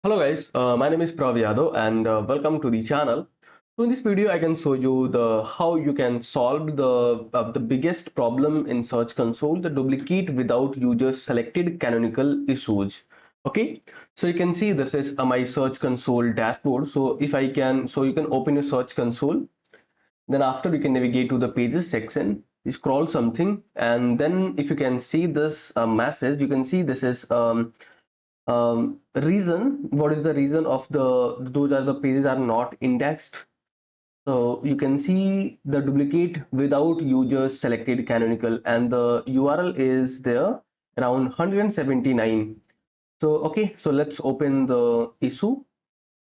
Hello guys, my name is Prav Yadav and welcome to the channel. So in this video I can show you the how you can solve the biggest problem in Search Console, the duplicate without user selected canonical issues. Okay, so you can see this is my Search Console dashboard. So you can open your Search Console. Then after you can navigate to the pages section, you scroll something, and then if you can see this message, you can see this is reason. What is the reason of those are the pages are not indexed? So you can see the duplicate without users selected canonical, and the URL is there around 179. So okay, so let's open the issue,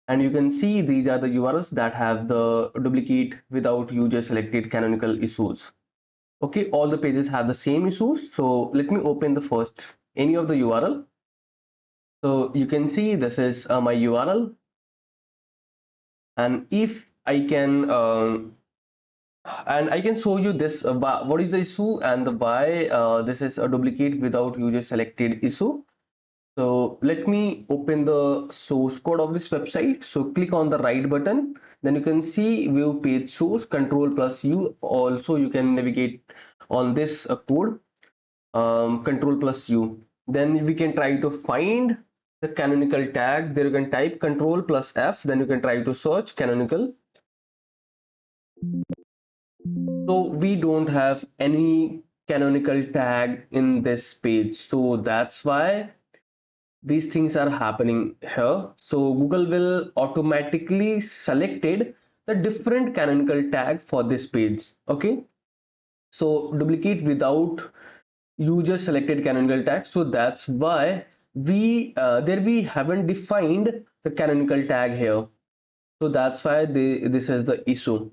and you can see these are the URLs that have the duplicate without user selected canonical issues. Okay, all the pages have the same issues. So let me open the first any of the URL. So you can see this is my URL, and if I can and I can show you this what is the issue and the why this is a duplicate without user selected issue. So let me open the source code of this website. So click on the right button, then you can see view page source, control plus U. Also you can navigate on this code, control plus U. Then we can try to find the canonical tag. There you can type control plus F, then you can try to search canonical. So we don't have any canonical tag in this page, so that's why these things are happening here. So Google will automatically selected the different canonical tag for this page. Okay, so duplicate without user selected canonical tag, so that's why we haven't defined the canonical tag here. So that's why this is the issue.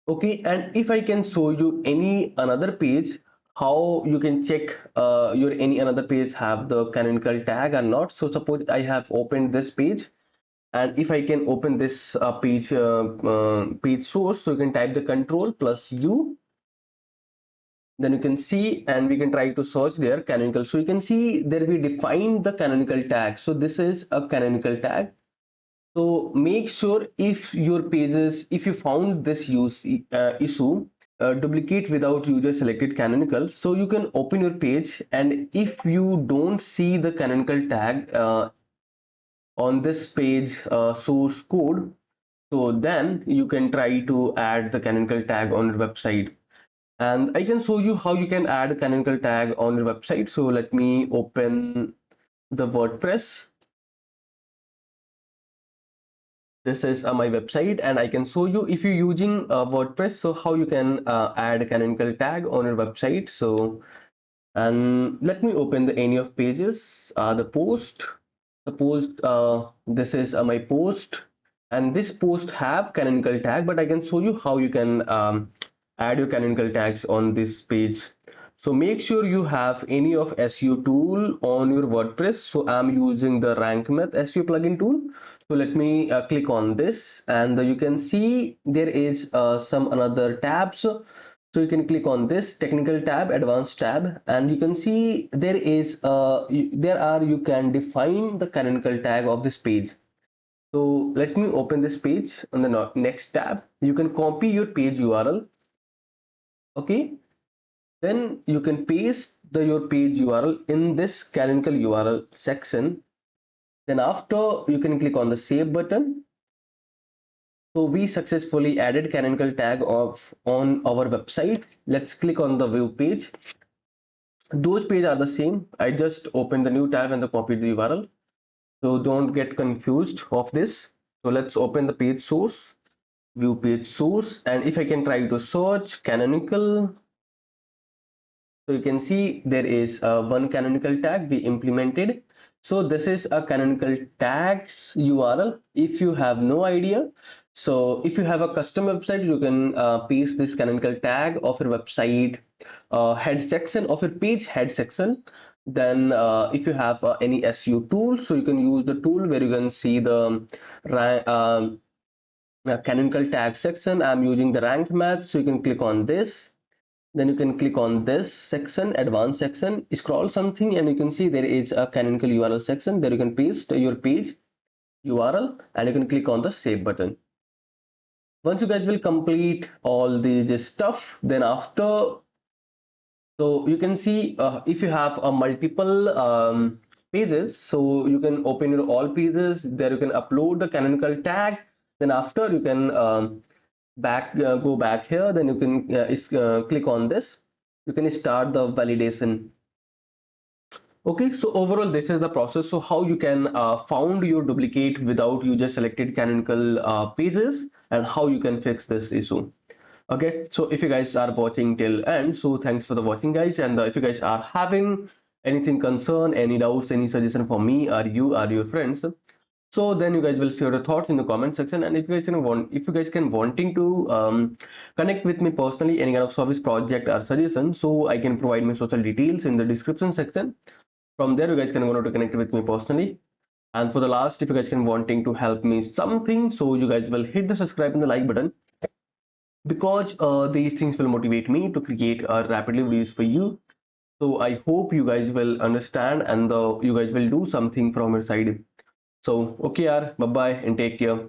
Okay, and if I can show you any another page, how you can check your any another page have the canonical tag or not. So suppose I have opened this page, and if I can open this page source, so you can type the control plus U, then you can see, and we can try to search there canonical. So you can see there we defined the canonical tag. So this is a canonical tag. So make sure if your pages, if you found this issue, duplicate without user selected canonical, so you can open your page, and if you don't see the canonical tag on this page source code, so then you can try to add the canonical tag on your website. And I can show you how you can add a canonical tag on your website. So let me open the WordPress. This is my website, and I can show you if you're using WordPress, so how you can add a canonical tag on your website. So, and let me open the any of pages, the post. Suppose this is my post, and this post have canonical tag, but I can show you how you can add your canonical tags on this page. So make sure you have any of SEO tool on your WordPress. So I'm using the rank math SEO plugin tool. So let me click on this, and you can see there is some another tabs. So you can click on this technical tab, advanced tab, and you can see there is you can define the canonical tag of this page. So let me open this page on the next tab. You can copy your page URL. Okay, then you can paste your page URL in this canonical URL section. Then after you can click on the save button. So we successfully added canonical tag of on our website. Let's click on the view page. Those pages are the same. I just opened the new tab and copied the URL. So don't get confused of this. So let's open the page source, view page source, and if I can try to search canonical, so you can see there is one canonical tag we implemented. So this is a canonical tags URL. If you have no idea, so if you have a custom website, you can paste this canonical tag of your website head section of your page head section. Then if you have any SEO tool, so you can use the tool where you can see the canonical tag section. I'm using the rank math, so you can click on this. Then you can click on this section, advanced section, scroll something, and you can see there is a canonical URL section. There you can paste your page URL and you can click on the save button. Once you guys will complete all this stuff, then after, so you can see if you have a multiple pages, so you can open your all pages. There you can upload the canonical tag. Then after you can go back here. Then you can click on this. You can start the validation. Okay, so overall this is the process. So how you can found your duplicate without user selected canonical pages, and how you can fix this issue. Okay, so if you guys are watching till end, so thanks for the watching guys. And if you guys are having anything concern, any doubts, any suggestion for me or you or your friends, so then you guys will share your thoughts in the comment section. And if you guys can wanting to connect with me personally, any kind of service project or suggestion, so I can provide my social details in the description section. From there you guys can go to connect with me personally. And for the last, if you guys can wanting to help me something, so you guys will hit the subscribe and the like button, because these things will motivate me to create rapidly videos for you. So I hope you guys will understand, and you guys will do something from your side. So okay, bye bye and take care.